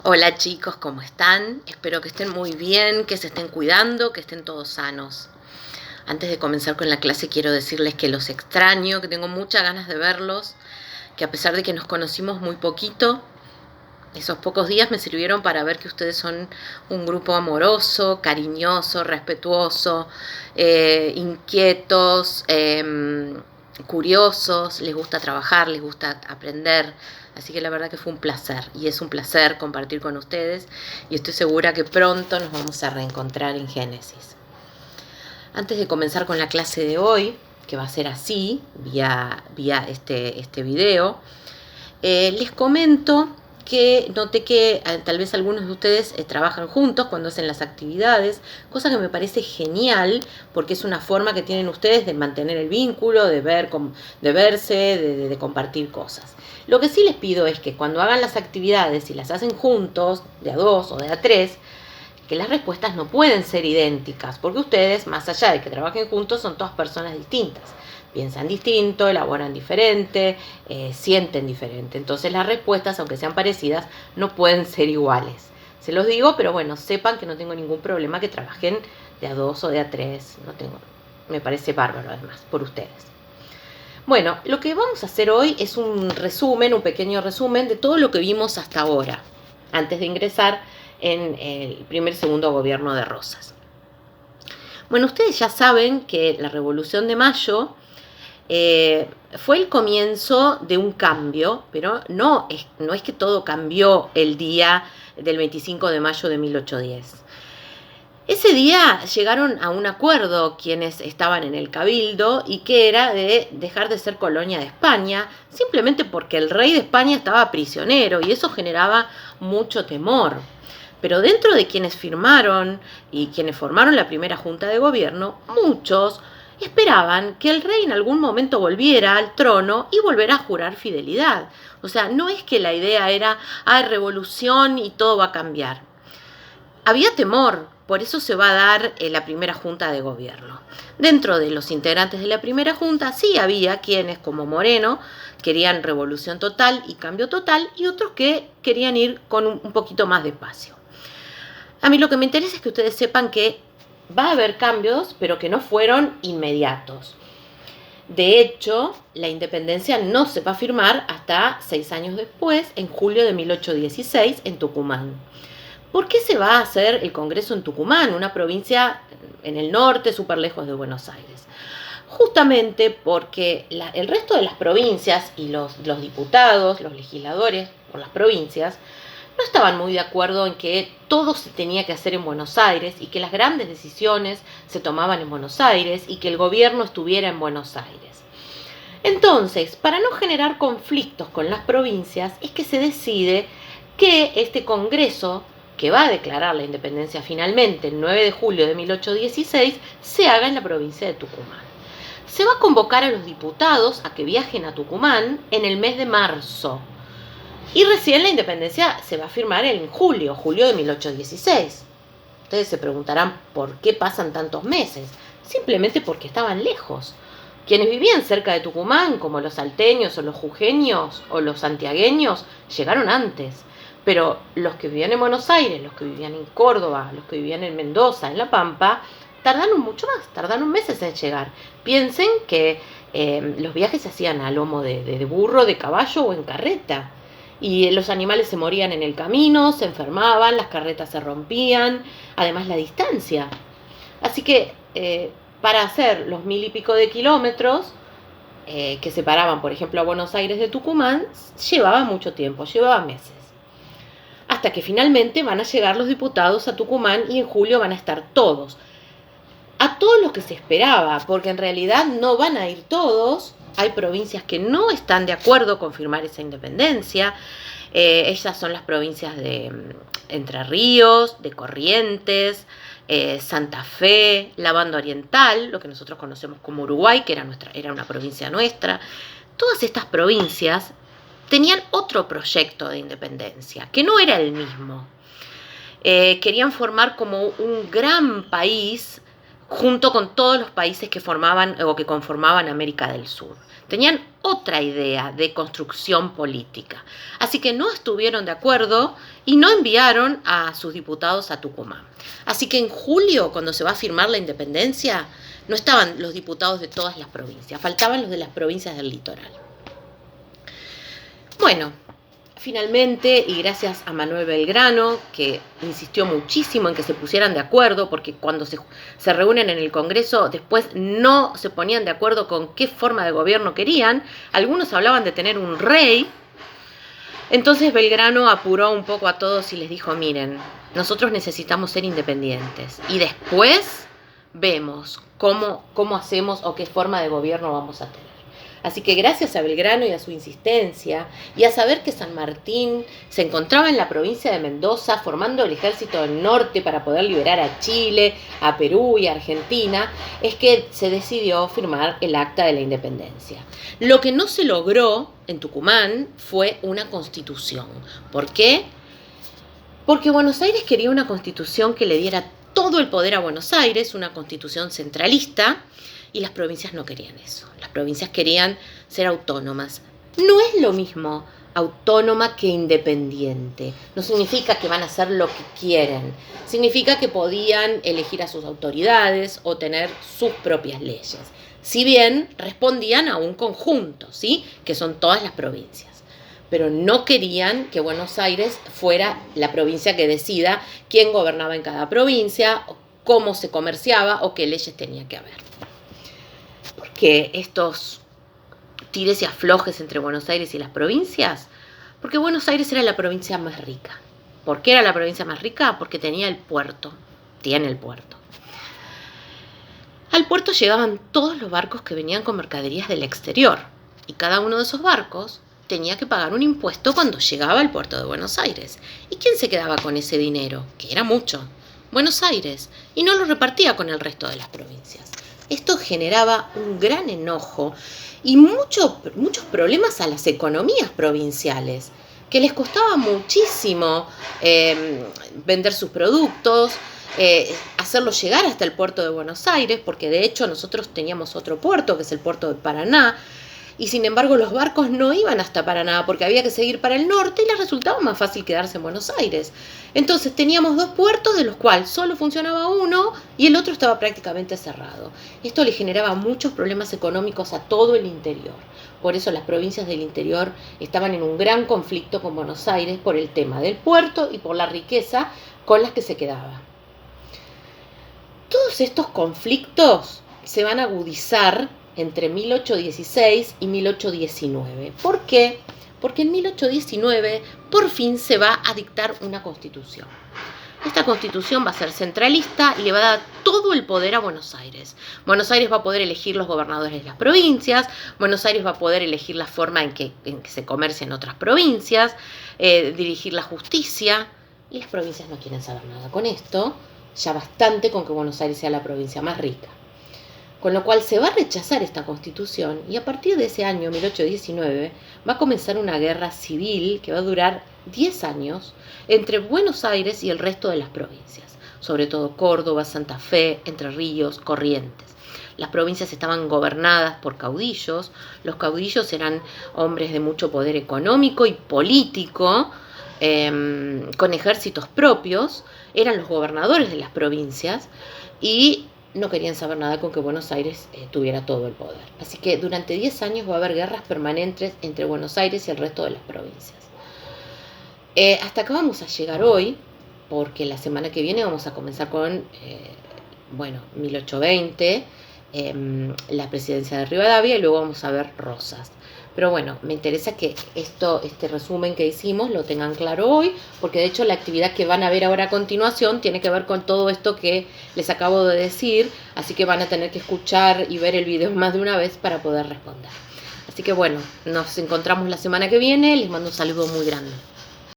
Hola chicos, ¿cómo están? Espero que estén muy bien, que se estén cuidando, que estén todos sanos. Antes de comenzar con la clase quiero decirles que los extraño, que tengo muchas ganas de verlos, que a pesar de que nos conocimos muy poquito, esos pocos días me sirvieron para ver que ustedes son un grupo amoroso, cariñoso, respetuoso, inquietos, curiosos, les gusta trabajar, les gusta aprender. Así que la verdad que fue un placer y es un placer compartir con ustedes y estoy segura que pronto nos vamos a reencontrar en Génesis. Antes de comenzar con la clase de hoy, que va a ser así, vía este video, les comento que noté que tal vez algunos de ustedes trabajan juntos cuando hacen las actividades, cosa que me parece genial porque es una forma que tienen ustedes de mantener el vínculo, de verse, de compartir cosas. Lo que sí les pido es que cuando hagan las actividades y las hacen juntos, de a dos o de a tres, que las respuestas no pueden ser idénticas, porque ustedes, más allá de que trabajen juntos, son todas personas distintas. Piensan distinto, elaboran diferente, sienten diferente. Entonces las respuestas, aunque sean parecidas, no pueden ser iguales. Se los digo, pero bueno, sepan que no tengo ningún problema que trabajen de a dos o de a tres. Me parece bárbaro además, por ustedes. Bueno, lo que vamos a hacer hoy es un pequeño resumen de todo lo que vimos hasta ahora, antes de ingresar en el segundo gobierno de Rosas. Bueno, ustedes ya saben que la Revolución de Mayo fue el comienzo de un cambio, pero no es que todo cambió el día del 25 de mayo de 1810. Ese día llegaron a un acuerdo quienes estaban en el cabildo y que era de dejar de ser colonia de España, simplemente porque el rey de España estaba prisionero y eso generaba mucho temor. Pero dentro de quienes firmaron y quienes formaron la primera junta de gobierno, muchos esperaban que el rey en algún momento volviera al trono y volviera a jurar fidelidad. O sea, no es que la idea era, hay revolución y todo va a cambiar. Había temor, por eso se va a dar la primera junta de gobierno. Dentro de los integrantes de la primera junta sí había quienes, como Moreno, querían revolución total y cambio total, y otros que querían ir con un poquito más de espacio. A mí lo que me interesa es que ustedes sepan que va a haber cambios, pero que no fueron inmediatos. De hecho, la independencia no se va a firmar hasta 6 años después, en julio de 1816, en Tucumán. ¿Por qué se va a hacer el Congreso en Tucumán, una provincia en el norte, súper lejos de Buenos Aires? Justamente porque el resto de las provincias y los diputados, los legisladores por las provincias, no estaban muy de acuerdo en que todo se tenía que hacer en Buenos Aires y que las grandes decisiones se tomaban en Buenos Aires y que el gobierno estuviera en Buenos Aires. Entonces, para no generar conflictos con las provincias, es que se decide que este Congreso, que va a declarar la independencia finalmente el 9 de julio de 1816, se haga en la provincia de Tucumán. Se va a convocar a los diputados a que viajen a Tucumán en el mes de marzo. Y recién la independencia se va a firmar en julio de 1816. Ustedes se preguntarán por qué pasan tantos meses. Simplemente porque estaban lejos. Quienes vivían cerca de Tucumán, como los salteños o los jujeños o los santiagueños, llegaron antes. Pero los que vivían en Buenos Aires, los que vivían en Córdoba, los que vivían en Mendoza, en La Pampa, tardaron mucho más, tardaron meses en llegar. Piensen que los viajes se hacían a lomo de burro, de caballo o en carreta. Y los animales se morían en el camino, se enfermaban, las carretas se rompían, además la distancia. Así que para hacer los 1000 y pico de kilómetros que separaban, por ejemplo, a Buenos Aires de Tucumán, llevaba mucho tiempo, llevaba meses. Hasta que finalmente van a llegar los diputados a Tucumán y en julio van a estar todos. A todos los que se esperaba, porque en realidad no van a ir todos. Hay provincias que no están de acuerdo con firmar esa independencia. Ellas son las provincias de Entre Ríos, de Corrientes, Santa Fe, la Banda Oriental, lo que nosotros conocemos como Uruguay, que era una provincia nuestra. Todas estas provincias tenían otro proyecto de independencia, que no era el mismo. Querían formar como un gran país junto con todos los países que formaban o que conformaban América del Sur. tenían otra idea de construcción política. Así que no estuvieron de acuerdo y no enviaron a sus diputados a Tucumán. Así que en julio, cuando se va a firmar la independencia, no estaban los diputados de todas las provincias, faltaban los de las provincias del litoral. Bueno, finalmente, y gracias a Manuel Belgrano, que insistió muchísimo en que se pusieran de acuerdo, porque cuando se reúnen en el Congreso, después no se ponían de acuerdo con qué forma de gobierno querían. Algunos hablaban de tener un rey. Entonces Belgrano apuró un poco a todos y les dijo, miren, nosotros necesitamos ser independientes. Y después vemos cómo hacemos o qué forma de gobierno vamos a tener. Así que gracias a Belgrano y a su insistencia, y a saber que San Martín se encontraba en la provincia de Mendoza formando el ejército del norte para poder liberar a Chile, a Perú y a Argentina, es que se decidió firmar el Acta de la Independencia. Lo que no se logró en Tucumán fue una constitución. ¿Por qué? Porque Buenos Aires quería una constitución que le diera todo el poder a Buenos Aires, una constitución centralista, y las provincias no querían eso. Las provincias querían ser autónomas. No es lo mismo autónoma que independiente. No significa que van a hacer lo que quieren. Significa que podían elegir a sus autoridades o tener sus propias leyes. Si bien respondían a un conjunto, ¿sí? Que son todas las provincias. Pero no querían que Buenos Aires fuera la provincia que decida quién gobernaba en cada provincia, cómo se comerciaba o qué leyes tenía que haber. Que estos tires y aflojes entre Buenos Aires y las provincias, porque Buenos Aires era la provincia más rica. ¿Por qué era la provincia más rica? Porque tenía el puerto, tiene el puerto. Al puerto llegaban todos los barcos que venían con mercaderías del exterior, y cada uno de esos barcos tenía que pagar un impuesto cuando llegaba al puerto de Buenos Aires. ¿Y quién se quedaba con ese dinero? Que era mucho. Buenos Aires, y no lo repartía con el resto de las provincias. Esto generaba un gran enojo y muchos problemas a las economías provinciales, que les costaba muchísimo vender sus productos, hacerlos llegar hasta el puerto de Buenos Aires, porque de hecho nosotros teníamos otro puerto, que es el puerto de Paraná, y sin embargo los barcos no iban hasta Paraná porque había que seguir para el norte y les resultaba más fácil quedarse en Buenos Aires. Entonces teníamos dos puertos de los cuales solo funcionaba uno y el otro estaba prácticamente cerrado. Esto le generaba muchos problemas económicos a todo el interior. Por eso las provincias del interior estaban en un gran conflicto con Buenos Aires por el tema del puerto y por la riqueza con las que se quedaba. Todos estos conflictos se van a agudizar entre 1816 y 1819. ¿Por qué? Porque en 1819 por fin se va a dictar una constitución. Esta constitución va a ser centralista y le va a dar todo el poder a Buenos Aires. Buenos Aires va a poder elegir los gobernadores de las provincias, Buenos Aires va a poder elegir la forma en que se comercia en otras provincias, dirigir la justicia, y las provincias no quieren saber nada con esto, ya bastante con que Buenos Aires sea la provincia más rica. Con lo cual se va a rechazar esta constitución y a partir de ese año, 1819, va a comenzar una guerra civil que va a durar 10 años entre Buenos Aires y el resto de las provincias, sobre todo Córdoba, Santa Fe, Entre Ríos, Corrientes. Las provincias estaban gobernadas por caudillos. Los caudillos eran hombres de mucho poder económico y político, con ejércitos propios, eran los gobernadores de las provincias y no querían saber nada con que Buenos Aires tuviera todo el poder. Así que durante 10 años va a haber guerras permanentes entre Buenos Aires y el resto de las provincias. Hasta acá vamos a llegar hoy, porque la semana que viene vamos a comenzar con 1820, la presidencia de Rivadavia, y luego vamos a ver Rosas. Pero bueno, me interesa que este resumen que hicimos lo tengan claro hoy, porque de hecho la actividad que van a ver ahora a continuación tiene que ver con todo esto que les acabo de decir, así que van a tener que escuchar y ver el video más de una vez para poder responder. Así que bueno, nos encontramos la semana que viene, les mando un saludo muy grande.